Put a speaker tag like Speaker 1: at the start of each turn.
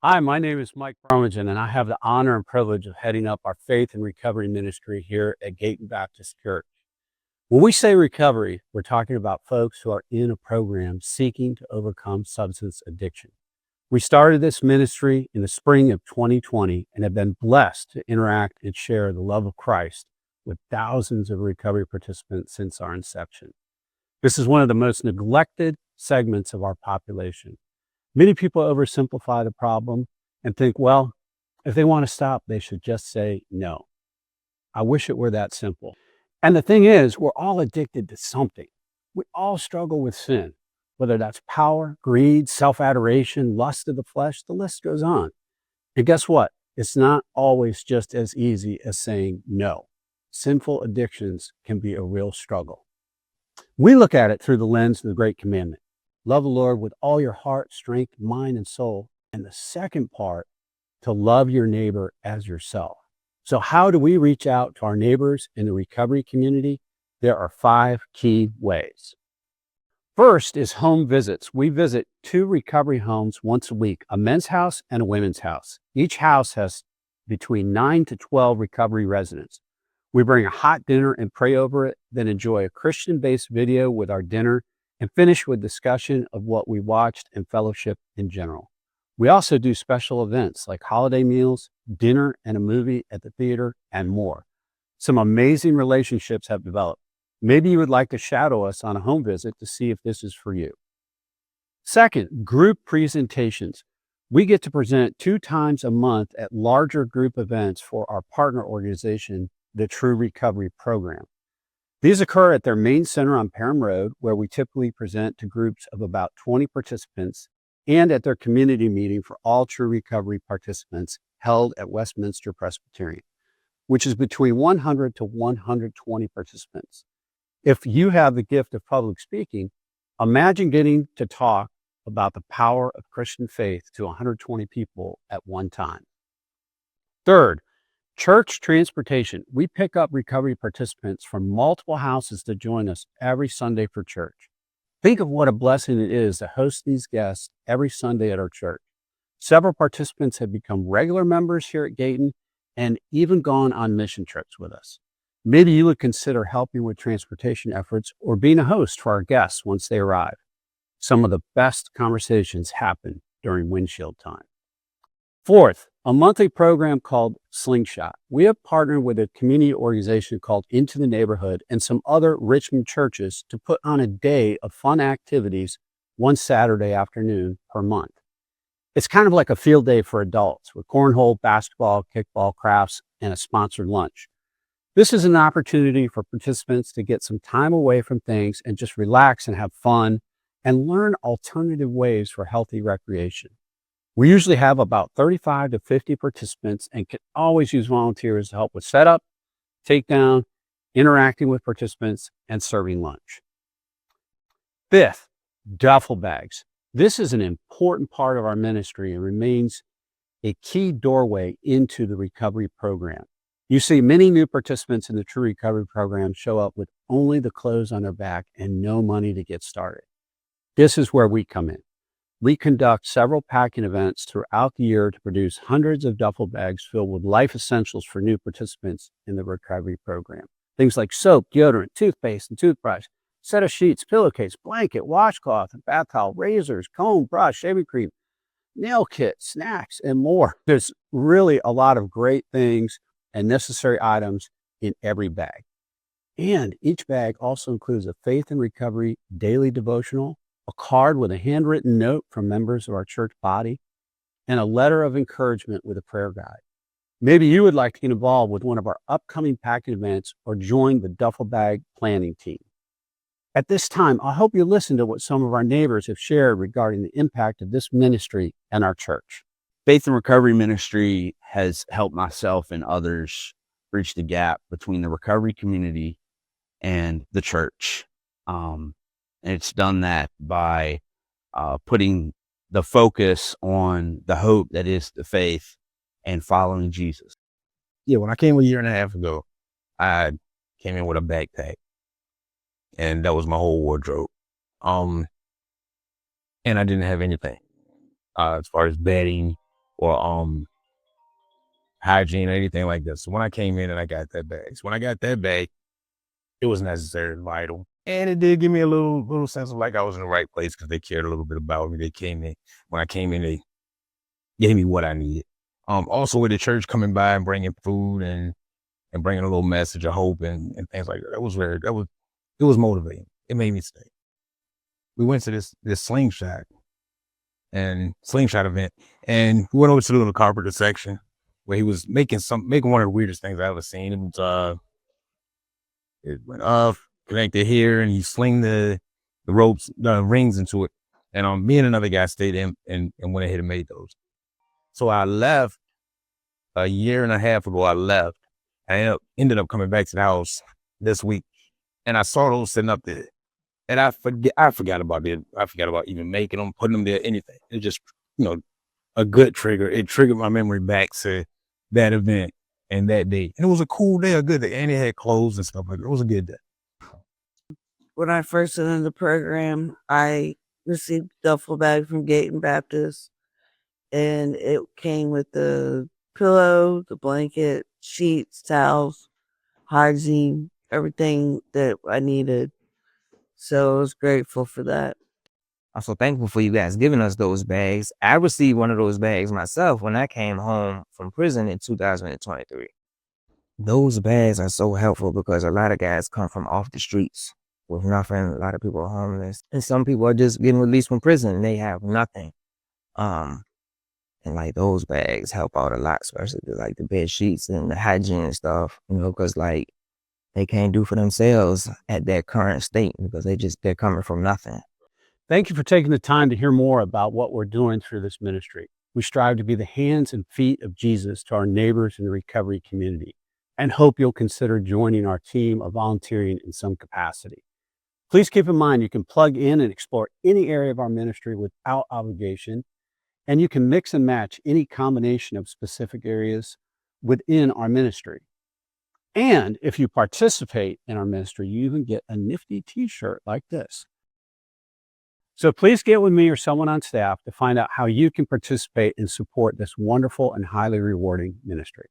Speaker 1: Hi, my name is Mike Brumagin, and I have the honor and privilege of heading up our faith and recovery ministry here at Gayton Baptist Church. When we say recovery, we're talking about folks who are in a program seeking to overcome substance addiction. We started this ministry in the spring of 2020 and have been blessed to interact and share the love of Christ with thousands of recovery participants since our inception. This is one of the most neglected segments of our population. Many people oversimplify the problem and think, well, if they want to stop, they should just say no. I wish it were that simple. And the thing is, we're all addicted to something. We all struggle with sin, whether that's power, greed, self-adoration, lust of the flesh, the list goes on. And guess what? It's not always just as easy as saying no. Sinful addictions can be a real struggle. We look at it through the lens of the Great Commandment. Love the Lord with all your heart, strength, mind, and soul. And the second part, to love your neighbor as yourself. So how do we reach out to our neighbors in the recovery community? There are 5 key ways. First is home visits. We visit 2 recovery homes once a week, a men's house and a women's house. Each house has between 9 to 12 recovery residents. We bring a hot dinner and pray over it, then enjoy a Christian-based video with our dinner and finish with discussion of what we watched and fellowship in general. We also do special events like holiday meals, dinner and a movie at the theater, and more. Some amazing relationships have developed. Maybe you would like to shadow us on a home visit to see if this is for you. Second, group presentations. We get to present 2 times a month at larger group events for our partner organization, the True Recovery Program. These occur at their main center on Parham Road, where we typically present to groups of about 20 participants, and at their community meeting for all True Recovery participants held at Westminster Presbyterian, which is between 100 to 120 participants. If you have the gift of public speaking, imagine getting to talk about the power of Christian faith to 120 people at one time. Third, church transportation. We pick up recovery participants from multiple houses to join us every Sunday for church. Think of what a blessing it is to host these guests every Sunday at our church. Several participants have become regular members here at Gayton and even gone on mission trips with us. Maybe you would consider helping with transportation efforts or being a host for our guests once they arrive. Some of the best conversations happen during windshield time. Fourth, a monthly program called Slingshot. We have partnered with a community organization called Into the Neighborhood and some other Richmond churches to put on a day of fun activities one Saturday afternoon per month. It's kind of like a field day for adults with cornhole, basketball, kickball, crafts, and a sponsored lunch. This is an opportunity for participants to get some time away from things and just relax and have fun and learn alternative ways for healthy recreation. We usually have about 35 to 50 participants and can always use volunteers to help with setup, takedown, interacting with participants, and serving lunch. Fifth, duffel bags. This is an important part of our ministry and remains a key doorway into the recovery program. You see many new participants in the True Recovery Program show up with only the clothes on their back and no money to get started. This is where we come in. We conduct several packing events throughout the year to produce hundreds of duffel bags filled with life essentials for new participants in the recovery program. Things like soap, deodorant, toothpaste, and toothbrush, set of sheets, pillowcase, blanket, washcloth, and bath towel, razors, comb, brush, shaving cream, nail kit, snacks, and more. There's really a lot of great things and necessary items in every bag. And each bag also includes a Faith and Recovery daily devotional, a card with a handwritten note from members of our church body, and a letter of encouragement with a prayer guide. Maybe you would like to get involved with one of our upcoming packing events or join the Duffel Bag planning team. At this time, I hope you listen to what some of our neighbors have shared regarding the impact of this ministry and our church.
Speaker 2: Faith and Recovery Ministry has helped myself and others bridge the gap between the recovery community and the church. And it's done that by putting the focus on the hope that is the faith and following Jesus.
Speaker 3: Yeah, when I came a year and a half ago, I came in with a backpack, and that was my whole wardrobe. And I didn't have anything as far as bedding, or hygiene or anything like that. So when I came in and I got that bag, it was necessary and vital. And it did give me a little sense of like I was in the right place because they cared a little bit about me. They came in, when I came in, they gave me what I needed. Also with the church coming by and bringing food and bringing a little message of hope and things like that. It was motivating. It made me stay. We went to this Slingshot event, and we went over to the little carpenter section where he was making one of the weirdest things I ever seen. It was it went up, connected here, and he sling the ropes, the rings into it. And me and another guy stayed in and went ahead and made those. So I left a year and a half ago. I ended up coming back to the house this week, and I saw those sitting up there. And I forgot about it. I forgot about even making them, putting them there, anything. It just, a good trigger. It triggered my memory back to that event and that day. And it was a cool day, a good day. And it had clothes and stuff like that. It was a good day.
Speaker 4: When I first entered the program, I received a duffel bag from Gayton Baptist, and it came with the pillow, the blanket, sheets, towels, hygiene, everything that I needed. So I was grateful for that.
Speaker 5: I'm so thankful for you guys giving us those bags. I received one of those bags myself when I came home from prison in 2023. Those bags are so helpful because a lot of guys come from off the streets with nothing. A lot of people are homeless. And some people are just getting released from prison and they have nothing. And like those bags help out a lot, especially like the bed sheets and the hygiene and stuff, because like they can't do for themselves at their current state because they're coming from nothing.
Speaker 1: Thank you for taking the time to hear more about what we're doing through this ministry. We strive to be the hands and feet of Jesus to our neighbors in the recovery community, and hope you'll consider joining our team or volunteering in some capacity. Please keep in mind you can plug in and explore any area of our ministry without obligation, and you can mix and match any combination of specific areas within our ministry. And if you participate in our ministry, you even get a nifty t-shirt like this. So please get with me or someone on staff to find out how you can participate and support this wonderful and highly rewarding ministry.